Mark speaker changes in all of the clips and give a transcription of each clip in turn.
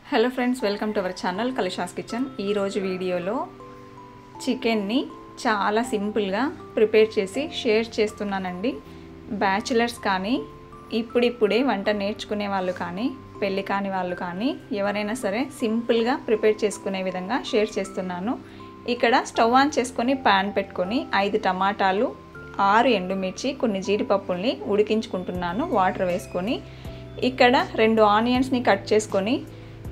Speaker 1: Hello friends, welcome to our channel కలిషాస్ kitchen. ఈరోజు వీడియోలో చికెన్ని చాలా సింపుల్గా ప్రిపేర్ చేసి షేర్ చేస్తున్నానండి. బ్యాచిలర్స్ కానీ ఇప్పుడిప్పుడే వంట నేర్చుకునే వాళ్ళు కానీ పెళ్ళి కాని వాళ్ళు కానీ ఎవరైనా సరే సింపుల్గా ప్రిపేర్ చేసుకునే విధంగా షేర్ చేస్తున్నాను. ఇక్కడ స్టవ్ ఆన్ చేసుకొని ప్యాన్ పెట్టుకొని 5 టమాటాలు, 6 ఎండుమిర్చి, కొన్ని జీడిపప్పుల్ని ఉడికించుకుంటున్నాను వాటర్ వేసుకొని. ఇక్కడ 2 ఆనియన్స్ని కట్ చేసుకొని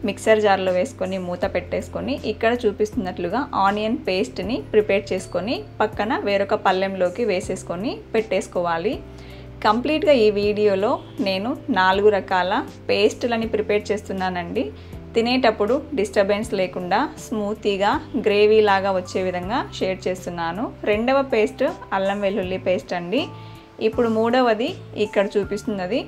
Speaker 1: మిక్సర్ జార్లో వేసుకొని మూత పెట్టేసుకొని ఇక్కడ చూపిస్తున్నట్లుగా ఆనియన్ పేస్ట్ని ప్రిపేర్ చేసుకొని పక్కన వేరొక పళ్ళెంలోకి వేసేసుకొని పెట్టేసుకోవాలి. కంప్లీట్గా ఈ వీడియోలో నేను 4 రకాల పేస్టులని ప్రిపేర్ చేస్తున్నానండి. తినేటప్పుడు డిస్టర్బెన్స్ లేకుండా స్మూతీగా గ్రేవీ లాగా వచ్చే విధంగా షేర్ చేస్తున్నాను. రెండవ పేస్ట్ అల్లం వెల్లుల్లి పేస్ట్ అండి. ఇప్పుడు మూడవది ఇక్కడ చూపిస్తున్నది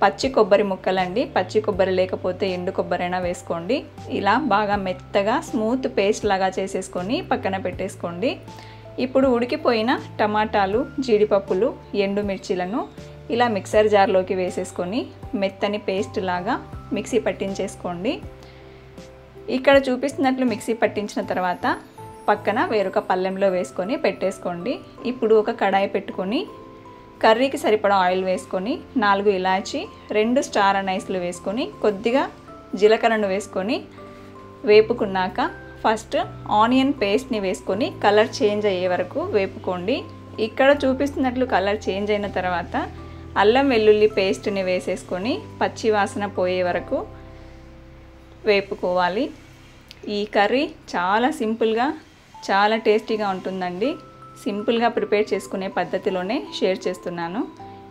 Speaker 1: పచ్చి కొబ్బరి ముక్కలండి. పచ్చి కొబ్బరి లేకపోతే ఎండు కొబ్బరైనా వేసుకోండి. ఇలా బాగా మెత్తగా స్మూత్ పేస్ట్ లాగా చేసేసుకొని పక్కన పెట్టేసుకోండి. ఇప్పుడు ఉడికిపోయిన టమాటాలు, జీడిపప్పులు, ఎండుమిర్చిలను ఇలా మిక్సర్ జార్లోకి వేసేసుకొని మెత్తని పేస్ట్ లాగా మిక్సీ పట్టించేసుకోండి. ఇక్కడ చూపిస్తున్నట్లు మిక్సీ పట్టించిన తర్వాత పక్కన వేరొక పళ్ళెంలో వేసుకొని పెట్టేసుకోండి. ఇప్పుడు ఒక కడాయి పెట్టుకొని కర్రీకి సరిపడా ఆయిల్ వేసుకొని 4 ఇలాచి, 2 స్టార్ అనైస్లు వేసుకొని కొద్దిగా జీలకర్రను వేసుకొని వేపుకున్నాక ఫస్ట్ ఆనియన్ పేస్ట్ని వేసుకొని కలర్ చేంజ్ అయ్యే వరకు వేపుకోండి. ఇక్కడ చూపిస్తున్నట్లు కలర్ చేంజ్ అయిన తర్వాత అల్లం వెల్లుల్లి పేస్ట్ని వేసేసుకొని పచ్చి వాసన పోయే వరకు వేపుకోవాలి. ఈ కర్రీ చాలా సింపుల్గా చాలా టేస్టీగా ఉంటుందండి. సింపుల్గా ప్రిపేర్ చేసుకునే పద్ధతిలోనే షేర్ చేస్తున్నాను.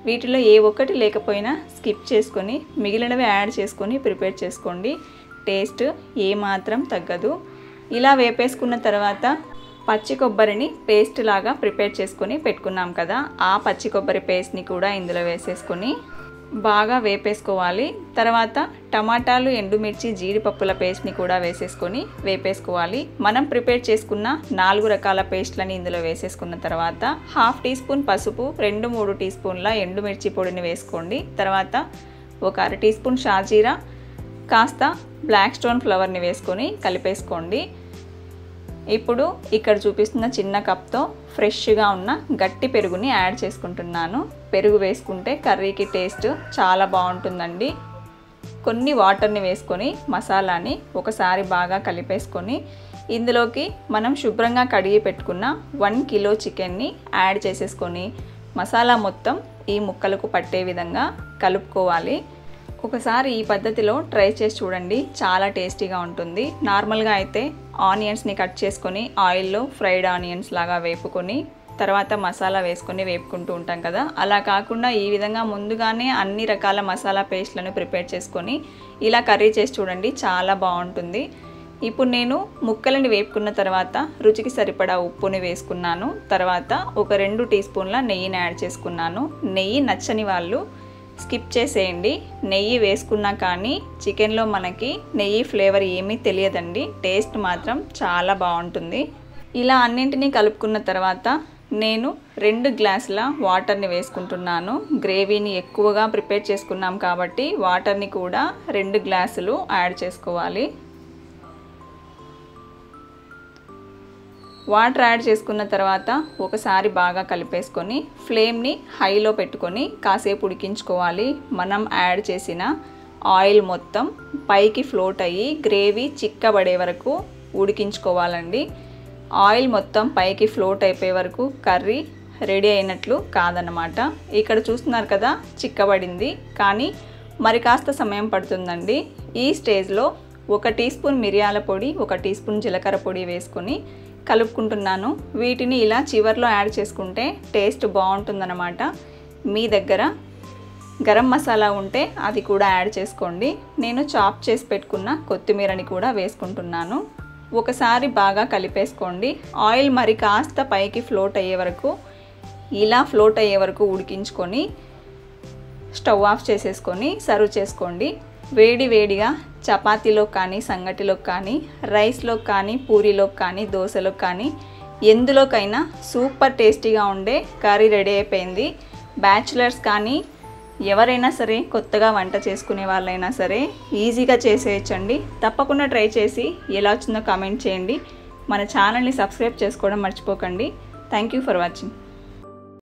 Speaker 1: వీటిలో ఏ ఒక్కటి లేకపోయినా స్కిప్ చేసుకొని మిగిలినవి యాడ్ చేసుకొని ప్రిపేర్ చేసుకోండి. టేస్ట్ ఏమాత్రం తగ్గదు. ఇలా వేపేసుకున్న తర్వాత పచ్చి కొబ్బరిని పేస్ట్ లాగా ప్రిపేర్ చేసుకొని పెట్టుకున్నాం కదా, ఆ పచ్చి కొబ్బరి పేస్ట్ని కూడా ఇందులో వేసేసుకొని బాగా వేపేసుకోవాలి. తర్వాత టమాటాలు, ఎండుమిర్చి, జీడిపప్పుల పేస్ట్ని కూడా వేసేసుకొని వేపేసుకోవాలి. మనం ప్రిపేర్ చేసుకున్న 4 రకాల పేస్ట్లని ఇందులో వేసేసుకున్న తర్వాత 1/2 టీ స్పూన్ పసుపు, 2-3 టీ స్పూన్ల ఎండుమిర్చి పొడిని వేసుకోండి. తర్వాత ఒక 1/2 టీ స్పూన్ షాజీరా, కాస్త బ్లాక్ స్టోన్ ఫ్లవర్ని వేసుకొని కలిపేసుకోండి. ఇప్పుడు ఇక్కడ చూపిస్తున్న చిన్న కప్తో ఫ్రెష్గా ఉన్న గట్టి పెరుగుని యాడ్ చేసుకుంటున్నాను. పెరుగు వేసుకుంటే కర్రీకి టేస్ట్ చాలా బాగుంటుందండి. కొన్ని వాటర్ని వేసుకొని మసాలాని ఒకసారి బాగా కలిపేసుకొని ఇందులోకి మనం శుభ్రంగా కడిగి పెట్టుకున్న 1 కిలో చికెన్ని యాడ్ చేసేసుకొని మసాలా మొత్తం ఈ ముక్కలకు పట్టే విధంగా కలుపుకోవాలి. ఒకసారి ఈ పద్ధతిలో ట్రై చేసి చూడండి, చాలా టేస్టీగా ఉంటుంది. నార్మల్గా అయితే ఆనియన్స్ని కట్ చేసుకొని ఆయిల్లో ఫ్రైడ్ ఆనియన్స్ లాగా వేపుకొని తర్వాత మసాలా వేసుకొని వేపుకుంటూ ఉంటాం కదా, అలా కాకుండా ఈ విధంగా ముందుగానే అన్ని రకాల మసాలా పేస్ట్లను ప్రిపేర్ చేసుకొని ఇలా కర్రీ చేసి చూడండి, చాలా బాగుంటుంది. ఇప్పుడు నేను ముక్కలని వేపుకున్న తర్వాత రుచికి సరిపడా ఉప్పుని వేసుకున్నాను. తర్వాత ఒక 2 టీ స్పూన్ల నెయ్యిని యాడ్ చేసుకున్నాను. నెయ్యి నచ్చని వాళ్ళు స్కిప్ చేసేయండి. నెయ్యి వేసుకున్నా కానీ చికెన్లో మనకి నెయ్యి ఫ్లేవర్ ఏమీ తెలియదండి, టేస్ట్ మాత్రం చాలా బాగుంటుంది. ఇలా అన్నింటినీ కలుపుకున్న తర్వాత నేను 2 గ్లాసుల వాటర్ని వేసుకుంటున్నాను. గ్రేవీని ఎక్కువగా ప్రిపేర్ చేసుకున్నాం కాబట్టి వాటర్ని కూడా 2 గ్లాసులు యాడ్ చేసుకోవాలి. వాటర్ యాడ్ చేసుకున్న తర్వాత ఒకసారి బాగా కలిపేసుకొని ఫ్లేమ్ని హైలో పెట్టుకొని కాసేపు ఉడికించుకోవాలి. మనం యాడ్ చేసిన ఆయిల్ మొత్తం పైకి ఫ్లోట్ అయ్యి గ్రేవీ చిక్కబడే వరకు ఉడికించుకోవాలండి. ఆయిల్ మొత్తం పైకి ఫ్లోట్ అయిపోయే వరకు కర్రీ రెడీ అయినట్లు కాదన్నమాట. ఇక్కడ చూస్తున్నారు కదా, చిక్కబడింది, కానీ మరి కాస్త సమయం పడుతుందండి. ఈ స్టేజ్లో 1 టీ స్పూన్ మిరియాల పొడి, 1 టీ స్పూన్ జీలకర్ర పొడి వేసుకొని కలుపుకుంటున్నాను. వీటిని ఇలా చివర్లో యాడ్ చేసుకుంటే టేస్ట్ బాగుంటుందన్నమాట. మీ దగ్గర గరం మసాలా ఉంటే అది కూడా యాడ్ చేసుకోండి. నేను చాప్ చేసి పెట్టుకున్న కొత్తిమీరని కూడా వేసుకుంటున్నాను. ఒకసారి బాగా కలిపేసుకోండి. ఆయిల్ మరి కాస్త పైకి ఫ్లోట్ అయ్యే వరకు, ఇలా ఫ్లోట్ అయ్యే వరకు ఉడికించుకొని స్టవ్ ఆఫ్ చేసేసుకొని సర్వ్ చేసుకోండి. వేడి వేడిగా చపాతీలో కానీ, సంగటిలో కానీ, రైస్లో కానీ, పూరీలో కానీ, దోశలో కానీ ఎందులోకైనా సూపర్ టేస్టీగా ఉండే కర్రీ రెడీ అయిపోయింది. బ్యాచిలర్స్ కానీ ఎవరైనా సరే కొత్తగా వంట చేసుకునే వాళ్ళైనా సరే ఈజీగా చేసేయచ్చండి. తప్పకుండా ట్రై చేసి ఎలా వచ్చిందో కామెంట్ చేయండి. మన ఛానల్ని సబ్స్క్రైబ్ చేసుకోవడం మర్చిపోకండి. Thank you for watching.